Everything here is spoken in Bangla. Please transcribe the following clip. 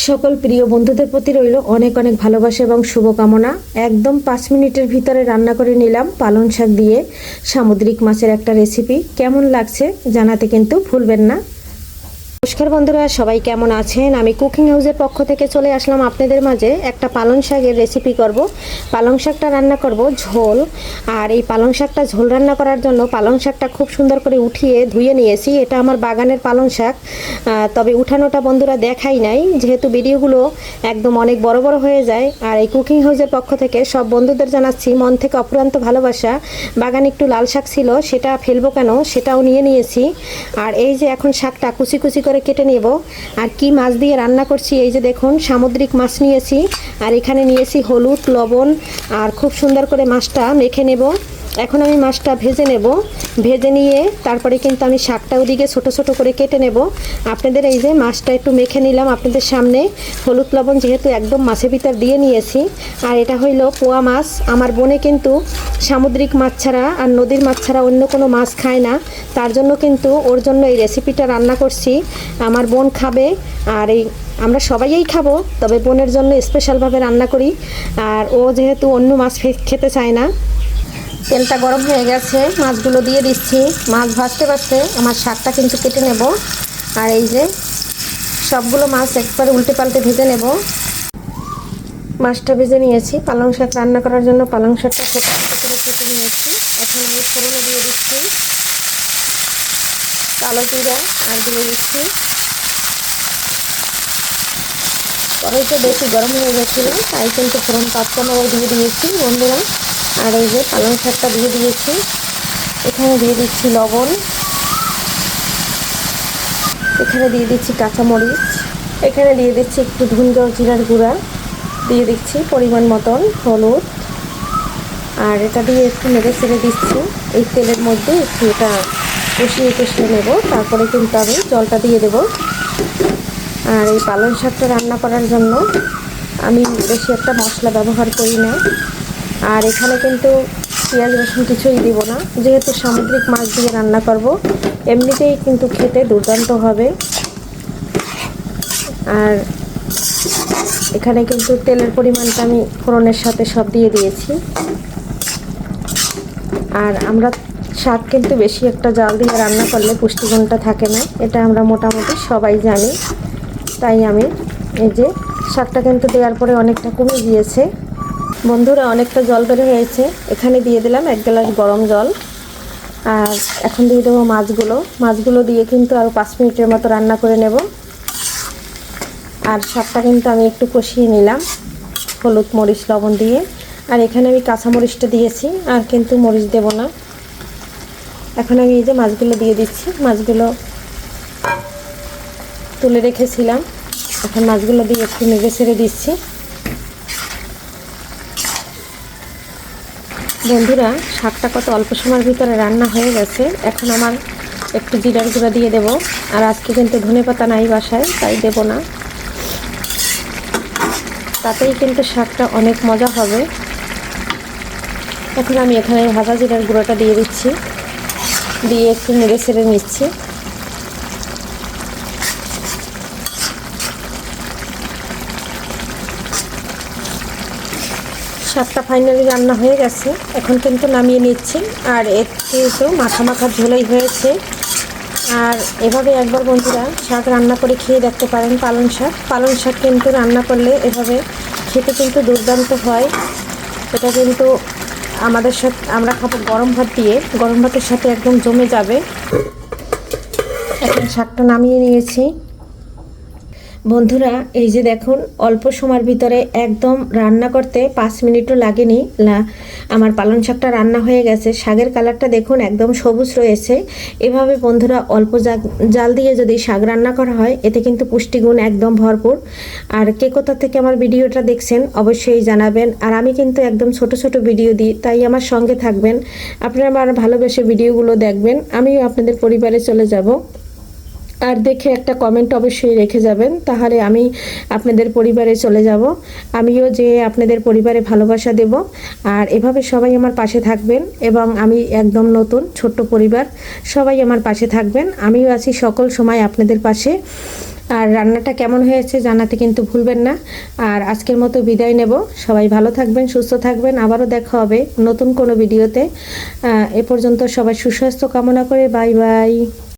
সকল প্রিয় বন্ধুদের প্রতি রইল অনেক অনেক ভালোবাসা এবং শুভকামনা। একদম 5 মিনিটের ভিতরে রান্না করে নিলাম পালং শাক দিয়ে সামুদ্রিক মাছের একটা রেসিপি। কেমন লাগছে জানাতে কিন্তু ভুলবেন না। নমস্কার বন্ধুরা, সবাই কেমন আছেন? আমি কুকিং হাউসের পক্ষ থেকে চলে আসলাম আপনাদের মাঝে একটা পালং শাকের রেসিপি করব। পালং শাকটা রান্না করব ঝোল। আর এই পালং শাকটা ঝোল রান্না করার জন্য পালং শাকটা খুব সুন্দর করে উঠিয়ে ধুয়ে নিয়েছি। এটা আমার বাগানের পালং শাক, তবে উঠানোটা বন্ধুরা দেখাই নাই, যেহেতু ভিডিওগুলো একদম অনেক বড় বড় হয়ে যায়। আর এই কুকিং হাউসের পক্ষ থেকে সব বন্ধুদের জানাচ্ছি মন থেকে অফুরন্ত ভালোবাসা। বাগানে একটু লাল শাক ছিল, সেটা ফেলবো কেন, সেটাও নিয়ে নিয়েছি। আর এই যে এখন শাকটা কুচি কুচি করে কেটে নেব। আর কি মাছ দিয়ে রান্না করছি এই যে দেখুন, সামুদ্রিক মাছ নিয়েছি। আর এখানে নিয়েছি হলুদ, লবণ, আর খুব সুন্দর করে মাছটা মেখে নেব। এখন আমি মাছটা ভেজে নেব। ভেজে নিয়ে তারপরে কিন্তু আমি শাকটা ওদিকে ছোট ছোট করে কেটে নেব। আপনাদের এই যে মাছটা একটু মেখে নিলাম আপনাদের সামনে। হলুদ লবণ যেহেতু একদম মাছের ভিতর দিয়ে নিয়েছি। আর এটা হইল পোয়া মাছ। আমার বোনে কিন্তু সামুদ্রিক মাছ ছাড়া আর নদীর মাছ ছাড়া অন্য কোনো মাছ খায় না, তার জন্য কিন্তু ওর জন্য এই রেসিপিটা রান্না করছি। আমার বোন খাবে, আর এই আমরা সবাইই খাবো, তবে বোনের জন্য স্পেশালভাবে রান্না করি। আর ও যেহেতু অন্য মাছ খেতে চায় না। তেলটা গরম হয়ে গেছে, মাছগুলো দিয়ে দিচ্ছি। মাছ ভাজতে ভাজতে আমার শাকটা কিন্তু কেটে নেব। আর এই যে সবগুলো মাছ একবারে উল্টে পাল্টে ভেজে নেব। মাছটা ভেজে নিয়েছি। পালং শাক রান্না করার জন্য পালং শাকটা ছোটো ছোটো করে কেটে নিয়েছি। এখন আমি ফোড়নে দিয়ে দিচ্ছি কালো জিরা, আর দিয়ে দিচ্ছি, কড়াইটা বেশি গরম হয়ে গেছিলো তাই কিন্তু ফোড়ন পাঁচফোড়ন দিয়ে দিয়েছি বন্ধুরা। আর এই যে পালং শাকটা দিয়ে দিয়েছি। এখানে দিয়ে দিচ্ছি লবণ, এখানে দিয়ে দিচ্ছি কাঁচামরিচ, এখানে দিয়ে দিচ্ছি একটু ধুন্দর জিরার গুঁড়া, দিয়ে দিচ্ছি পরিমাণ মতন হলুদ। আর এটা দিয়ে একটু নেড়ে ছেড়ে দিচ্ছি। এই তেলের মধ্যে একটু এটা কষিয়ে নেব, তারপরে কিন্তু আমি জলটা দিয়ে দেব। আর এই পালং শাকটা রান্না করার জন্য আমি বেশি একটা মশলা ব্যবহার করি না। আর এখানে কিন্তু পেঁয়াজ রসুন কিছুই দিব না, যেহেতু সামুদ্রিক মাছ দিয়ে রান্না করব। এমনিতেই কিন্তু খেতে দুর্দান্ত হবে। আর এখানে কিন্তু তেলের পরিমাণটা আমি ফোড়নের সাথে সব দিয়ে দিয়েছি। আর আমরা শাক কিন্তু বেশি একটা জাল দিয়ে রান্না করলে পুষ্টিগুণটা থাকে না, এটা আমরা মোটামুটি সবাই জানি। তাই আমি এই যে শাকটা কিন্তু দেওয়ার পরে অনেকটা কমে গিয়েছে বন্ধুরা, অনেকটা জল বের হয়েছে। এখানে দিয়ে দিলাম 1 গ্লাস গরম জল। আর এখন দিয়ে দেবো মাছগুলো দিয়ে কিন্তু আরও 5 মিনিটের মতো রান্না করে নেব। আর শাকটা কিন্তু আমি একটু কষিয়ে নিলাম হলুদ মরিচ লবণ দিয়ে। আর এখানে আমি কাঁচা মরিচটা দিয়েছি, আর কিন্তু মরিচ দেব না। এখন আমি এই যে মাছগুলো দিয়ে দিচ্ছি। মাছগুলো তুলে রেখেছিলাম, এখন মাছগুলো দিয়ে একটু নেড়ে ছেড়ে দিচ্ছি। বন্ধুরা, শাকটা কত অল্প সময়ের ভিতরে রান্না হয়ে গেছে। এখন আমার একটু জিরার গুঁড়া দিয়ে দেব। আর আজকে কিন্তু ধনেপাতা নাই বাসায়, তাই দেব না, তাতেই কিন্তু শাকটা অনেক মজা হবে। এখন আমি এখানে ভাজা জিরার গুঁড়োটা দিয়ে দিচ্ছি, দিয়ে একটু নেড়ে ছেড়ে নিচ্ছি। শাকটা ফাইনালি রান্না হয়ে গেছে, এখন কিন্তু নামিয়ে নিচ্ছি। আর এর তো মাখা মাখা ঝোলাই হয়েছে। আর এভাবে একবার বন্ধুরা শাক রান্না করে খেয়ে দেখতে পারেন। পালং শাক কিন্তু রান্না করলে এভাবে খেতে কিন্তু দুর্দান্ত হয়। এটা কিন্তু আমাদের সাথে আমরা খাবো গরম ভাত দিয়ে, গরম ভাতের সাথে একদম জমে যাবে। এখন শাকটা নামিয়ে নিয়েছি বন্ধুরা। এই যে দেখুন, অল্প সময়ের ভিতরে একদম রান্না করতে 5 মিনিটও লাগেনি, আমার পালং শাকটা রান্না হয়ে গেছে। শাকের কালারটা দেখুন একদম সবুজ রয়েছে। এভাবে বন্ধুরা অল্প জাল দিয়ে যদি শাক রান্না করা হয়, এতে কিন্তু পুষ্টিগুণ একদম ভরপুর। আর কে কোথা থেকে আমার ভিডিওটা দেখছেন অবশ্যই জানাবেন। আর আমি কিন্তু একদম ছোট ছোট ভিডিও দিই, তাই আমার সঙ্গে থাকবেন। আপনারা আমার ভালোবেসে ভিডিওগুলো দেখবেন, আমিও আপনাদের পরিবারে চলে যাব। আর দেখে একটা কমেন্ট অবশ্যই রেখে যাবেন, তাহলে আমি আপনাদের পরিবারে চলে যাব। আমিও যে আপনাদের পরিবারে ভালোবাসা দেব। আর এভাবে সবাই আমার পাশে থাকবেন, এবং আমি একদম নতুন ছোট্ট পরিবার, সবাই আমার পাশে থাকবেন। আমিও আছি সকল সময় আপনাদের পাশে। আর রান্নাটা কেমন হয়েছে জানাতে কিন্তু ভুলবেন না। আর আজকের মতো বিদায় নেব। সবাই ভালো থাকবেন, সুস্থ থাকবেন। আবারও দেখা হবে নতুন কোনো ভিডিওতে। এ পর্যন্ত সবাই সুস্বাস্থ্য কামনা করে বাই বাই।